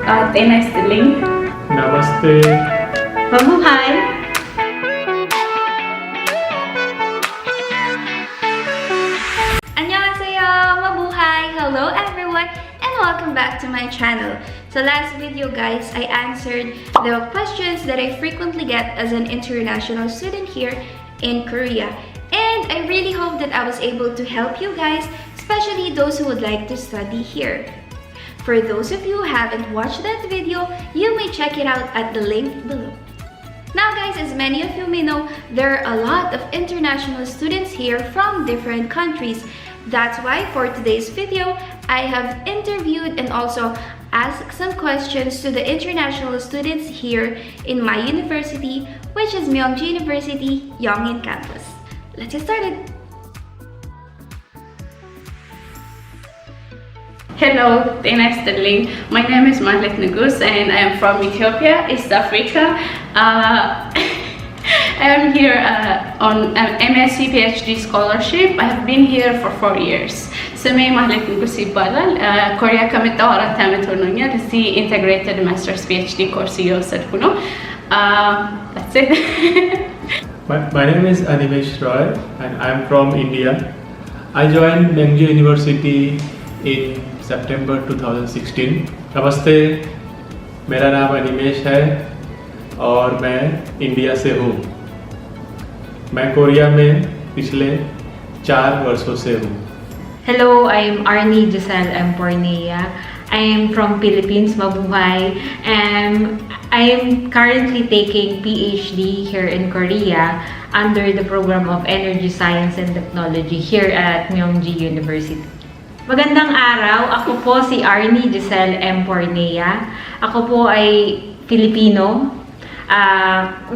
Tina Stilling. Namaste. Mabuhay! Annyeonghaseyo, mabuhay! Hello everyone and welcome back to my channel. So last video guys, I answered the questions that I frequently get as an international student here in Korea. And I really hope that I was able to help you guys, especially those who would like to study here. For those of you who haven't watched that video, you may check it out at the link below. Now guys, as many of you may know, there are a lot of international students here from different countries. That's why for today's video, I have interviewed and also asked some questions to the international students here in my university, which is Myeongji University, Yongin campus. Let's get started! Hello, Tina Stilling. My name is Malik Nugus and I am from Ethiopia, East Africa. I am here on an MSc PhD scholarship. I have been here for 4 years. ስሜ ማህሌት ንጉስ ይባላል። ኮሪያ ከመጣሁ 4 ዓመት ሆኖኛል። እዚህ ኢንተግሬትድ ማስተርስ PhD ኮርስ እየወሰድኩ ነው። That's it. My name is Animesh Roy and I am from India. I joined Myeongji University in September 2016. नमस्ते, मेरा नाम अनिमेश है और मैं India से हूँ. मैं Korea में पिछले 4 वर्षों से हूँ. Hello, I am Arnie Giselle Empornea. I am from Philippines, Mabuhay. I am currently taking PhD here in Korea under the program of Energy Science and Technology here at Myeongji University. Magandang araw, ako po si Arnie Giselle Empornea. Ako po ay Filipino.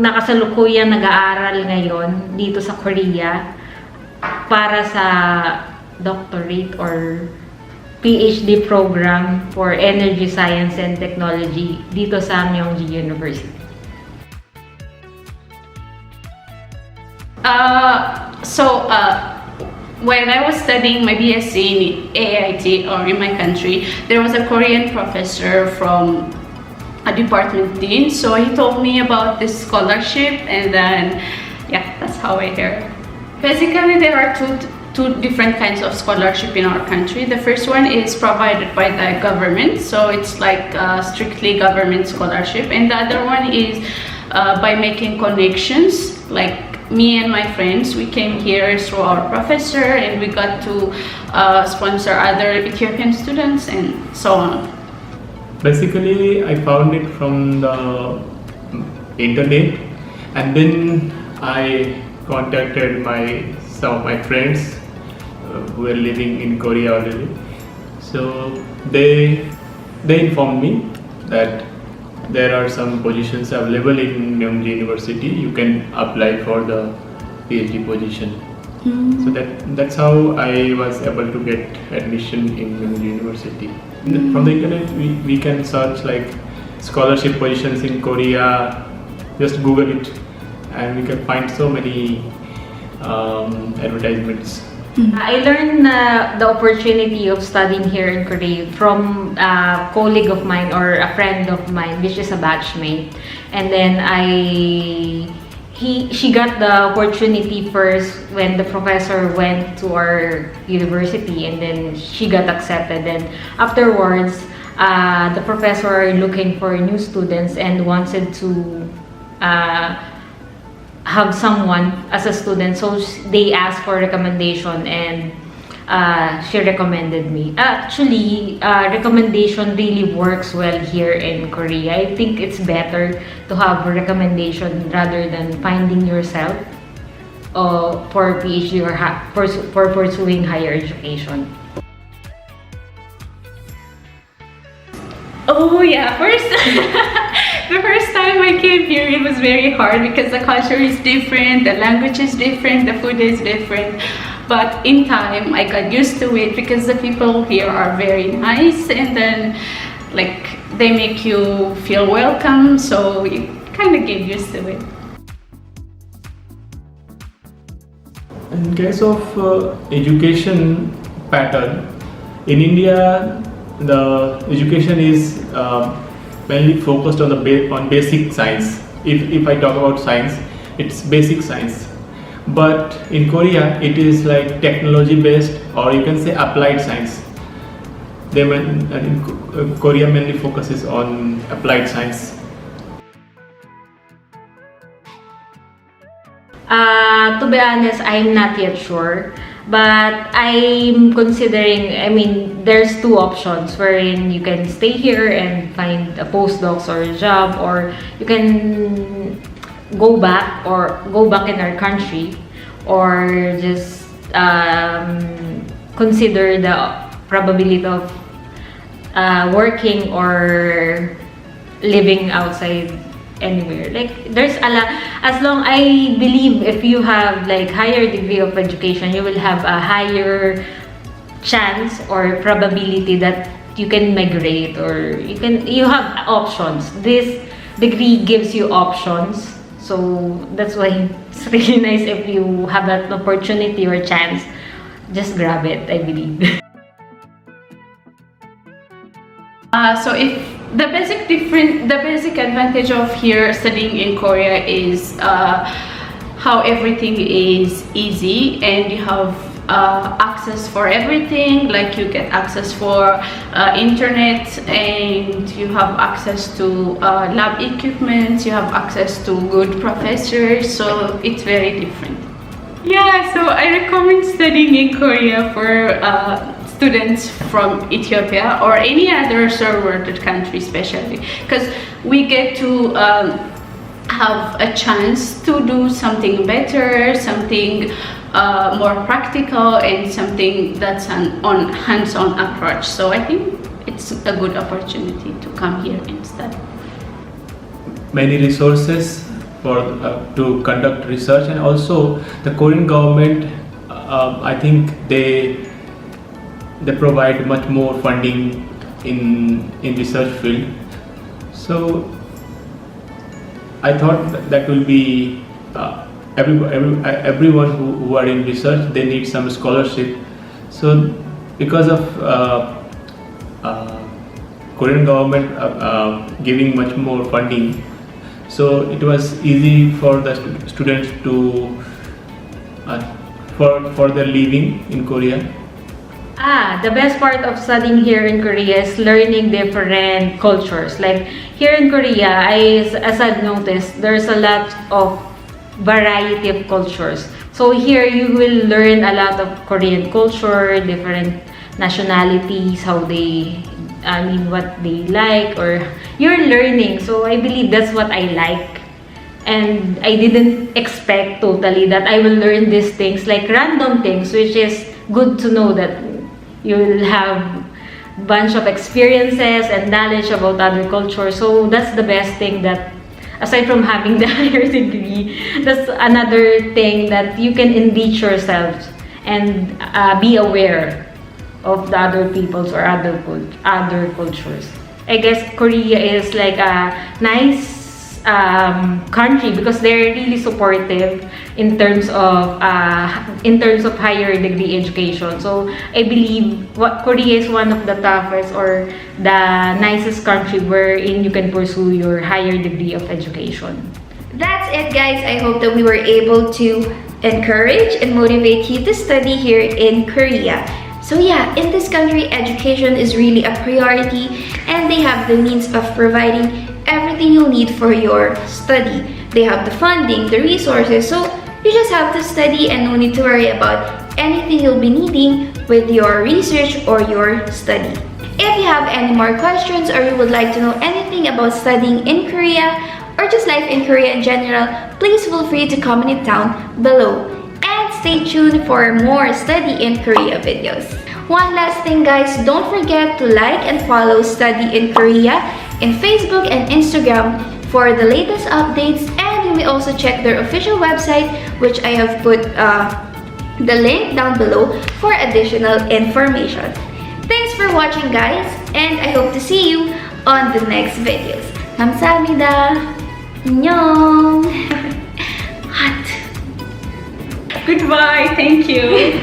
Nakasalukuyang nag-aaral ngayon dito sa Korea para sa doctorate or PhD program for Energy Science and Technology dito sa Myeongji University. When I was studying my BSc in AIT or in my country, there was a Korean professor from a department dean. So he told me about this scholarship and then, yeah, that's how I heard. Basically, there are two different kinds of scholarship in our country. The first one is provided by the government. So it's like strictly government scholarship. And the other one is by making connections, like me and my friends, we came here through our professor and we got to sponsor other Ethiopian students and so on. Basically, I found it from the internet and then I contacted some of my friends who were living in Korea already. So they informed me that there are some positions available in Myeongji University. You can apply for the PhD position. So that's how I was able to get admission in Myeongji University. From the internet, we can search like scholarship positions in Korea. Just Google it, and we can find so many advertisements. I learned the opportunity of studying here in Korea from a colleague of mine or a friend of mine, which is a batchmate. And then she got the opportunity first when the professor went to our university, and then she got accepted. And afterwards, the professor are looking for new students and wanted to have someone as a student, so they asked for recommendation and she recommended me. Actually, recommendation really works well here in Korea. I think it's better to have a recommendation rather than finding yourself for PhD or for pursuing higher education. Oh yeah, first the first time I came here, it was very hard because the culture is different, the language is different, the food is different. But in time, I got used to it because the people here are very nice, and then like they make you feel welcome, so you kind of get used to it. In case of education pattern, in India, the education is mainly focused on on basic science. If I talk about science, it's basic science. But in Korea, it is like technology based, or you can say applied science. Korea mainly focuses on applied science. To be honest, I'm not yet sure. But I'm considering, I mean, there's two options wherein you can stay here and find a postdocs or a job, or you can go back in our country, or just consider the probability of working or living outside anywhere. Like, there's a lot. As long, I believe, if you have like higher degree of education, you will have a higher chance or probability that you can migrate, or you have options. This degree gives you options, so that's why it's really nice. If you have that opportunity or chance, just grab it, I believe. So if the basic advantage of here studying in Korea is how everything is easy, and you have access for everything. Like, you get access for internet, and you have access to lab equipment, you have access to good professors, so it's very different. Yeah, so I recommend studying in Korea for students from Ethiopia or any other third world country, especially because we get to have a chance to do something better, something more practical, and something that's an hands-on approach. So I think it's a good opportunity to come here and study. Many resources for to conduct research, and also the Korean government, I think they provide much more funding in research field. So I thought that will be everyone who are in research, they need some scholarship. So because of Korean government giving much more funding, so it was easy for the students to for their living in Korea. The best part of studying here in Korea is learning different cultures. Like, here in Korea, as I've noticed, there's a lot of variety of cultures. So here you will learn a lot of Korean culture, different nationalities, how they, I mean, what they like, or you're learning. So I believe that's what I like. And I didn't expect totally that I will learn these things, like random things, which is good to know that you will have bunch of experiences and knowledge about other cultures. So that's the best thing, that aside from having the higher degree, that's another thing that you can enrich yourself and be aware of the other peoples or other cultures. I guess Korea is like a nice country because they're really supportive in terms of higher degree education. So I believe Korea is one of the toughest or the nicest country wherein you can pursue your higher degree of education. That's it, guys. I hope that we were able to encourage and motivate you to study here in Korea. So yeah, in this country, education is really a priority, and they have the means of providing everything you'll need for your study. They have the funding, the resources, so you just have to study and no need to worry about anything you'll be needing with your research or your study. If you have any more questions, or you would like to know anything about studying in Korea or just life in Korea in general, please feel free to comment it down below. And stay tuned for more Study in Korea videos. One last thing, guys, don't forget to like and follow Study in Korea in Facebook and Instagram for the latest updates, and you may also check their official website, which I have put the link down below for additional information. Thanks for watching, guys, and I hope to see you on the next videos. 감사합니다. 안녕. Hot. Goodbye, thank you.